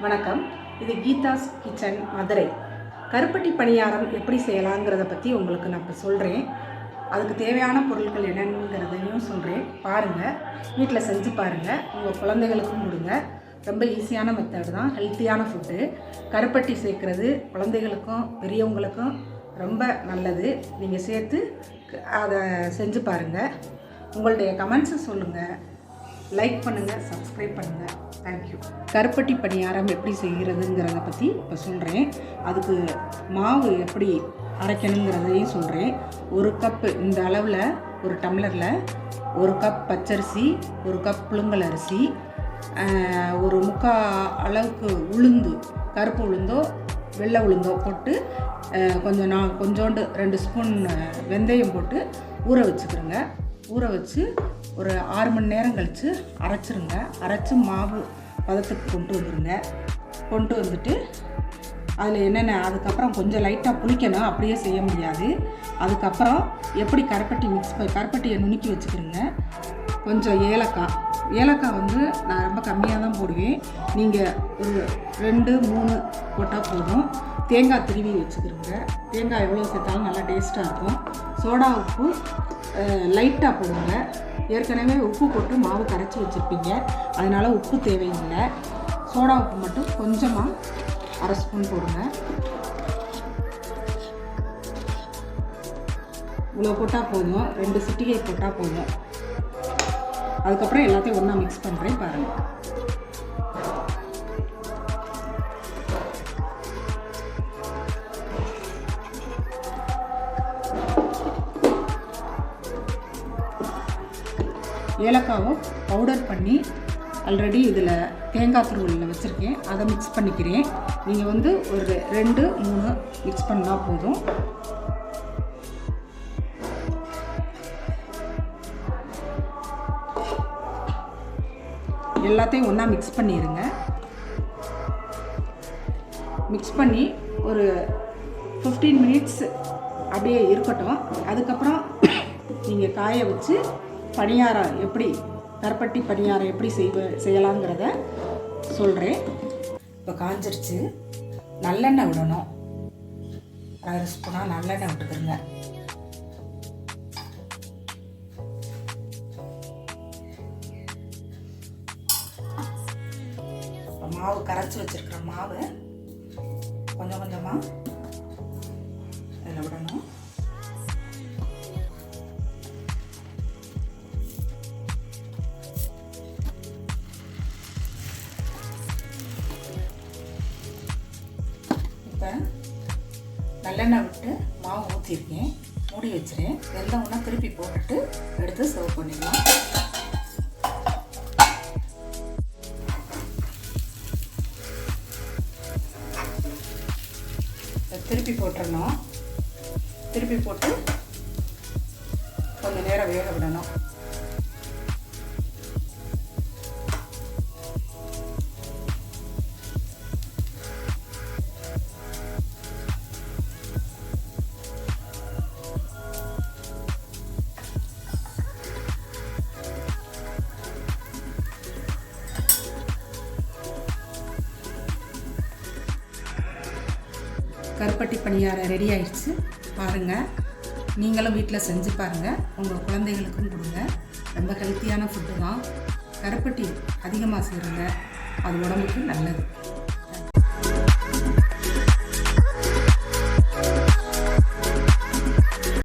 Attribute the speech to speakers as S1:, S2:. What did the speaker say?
S1: வணக்கம். இது கீதாஸ் கிச்சன் மதுரை. கருப்பட்டி பணியாரம் எப்படி செய்யலாங்கிறத பற்றி உங்களுக்கு நான் இப்போ சொல்கிறேன். அதுக்கு தேவையான பொருட்கள் என்னங்கிறதையும் சொல்கிறேன். பாருங்கள், வீட்டில் செஞ்சு பாருங்கள். உங்கள் குழந்தைகளுக்கும் கொடுங்க. ரொம்ப ஈஸியான மெத்தட் தான், ஹெல்த்தியான ஃபுட்டு. கருப்பட்டி சேர்க்குறது குழந்தைகளுக்கும் பெரியவங்களுக்கும் ரொம்ப நல்லது. நீங்கள் சேர்த்து அதை செஞ்சு பாருங்கள். உங்களுடைய கமெண்ட்ஸை சொல்லுங்கள், லைக் பண்ணுங்கள், சப்ஸ்கிரைப் பண்ணுங்கள். தேங்க்யூ. கருப்பட்டி பணியாரம் எப்படி செய்கிறதுங்கிறத பற்றி இப்போ சொல்கிறேன். அதுக்கு மாவு எப்படி அரைக்கணுங்கிறதையும் சொல்கிறேன். ஒரு கப்பு இந்த அளவில், ஒரு டம்ளரில் 1 கப் பச்சரிசி, 1 கப் புழுங்கல் அரிசி, ஒரு 3/4 அளவுக்கு உளுந்து, கருப்பு உளுந்தோ வெள்ளை உளுந்தோ போட்டு கொஞ்சோண்டு 2 ஸ்பூன் வெந்தயம் போட்டு ஊற வச்சுக்கிறோங்க. ஊற வச்சு ஒரு 6 மணி நேரம் கழித்து அரைச்சிருங்க. அரைச்சி மாவு பதத்துக்கு கொண்டு வந்துட்டு அதில் என்னென்ன, அதுக்கப்புறம் கொஞ்சம் லைட்டாக புளிக்கணும், அப்படியே செய்ய முடியாது. அதுக்கப்புறம் எப்படி கருப்பட்டியை நுணுக்கி வச்சுக்கிறோங்க. கொஞ்சம் ஏலக்காய் வந்து நான் ரொம்ப கம்மியாக தான் போடுவேன். நீங்கள் ஒரு 2-3 போட்டால் போதும். தேங்காய் திருவி வச்சுக்கிறோங்க. தேங்காய் எவ்வளோ சேர்த்தாலும் நல்லா டேஸ்ட்டாக இருக்கும். சோடா உப்பு லைட்டாக போடுங்க. ஏற்கனவே உப்பு போட்டு மாவு கரைச்சி வச்சுருப்பீங்க, அதனால் உப்பு தேவையில்லை. சோடா உப்பு மட்டும் கொஞ்சமாக 1/2 ஸ்பூன் போடுங்க. இவ்வளோ போட்டால் போதும், 2 சிட்டிகை போட்டால் போதும். அதுக்கப்புறம் எல்லாத்தையும் ஒன்றா மிக்ஸ் பண்ணுறேன், பாருங்கள். ஏலக்காவும் பவுடர் பண்ணி ஆல்ரெடி இதில் தேங்காய் துருவலில் வச்சுருக்கேன், அதை மிக்ஸ் பண்ணிக்கிறேன். நீங்கள் வந்து ஒரு 2-3 மிக்ஸ் பண்ணால் போதும். எல்லாத்தையும் ஒன்றா மிக்ஸ் பண்ணிடுங்க. மிக்ஸ் பண்ணி ஒரு 15 மினிட்ஸ் அப்படியே இருக்கட்டும். அதுக்கப்புறம் நீங்கள் காய வச்சு கருப்பட்டி பணியாரம் எப்படி செய்யலாங்கிறத சொல்கிறேன். இப்போ காஞ்சிருச்சு. நல்லெண்ணெய் விடணும். 1/2 ஸ்பூனாக நல்லெண்ணெய் விட்டுக்கிறங்க. மாவு கரைச்சி வச்சுருக்கிற மாவு கொஞ்சம் கொஞ்சமாக இதில் விடணும். இப்போ நல்லெண்ணெய் விட்டு மாவு ஊற்றிருக்கேன், மூடி வச்சுருக்கேன். எல்லாம் ஒன்றா திருப்பி போட்டுட்டு எடுத்து சர்வ் பண்ணிடலாம். திருப்பி போட்டுடணும். திருப்பி போட்டு கொஞ்சம் நேரம் வேக விடணும். கருப்பட்டி பணியாரம் ரெடி ஆயிடுச்சு. பாருங்கள், நீங்களும் வீட்டில் செஞ்சு பாருங்கள். உங்கள் குழந்தைகளுக்கும் கொடுங்க. ரொம்ப ஹெல்த்தியான ஃபுட்டு தான். கருப்பட்டி அதிகமாக செய்யுங்க, அது உடம்புக்கு நல்லது.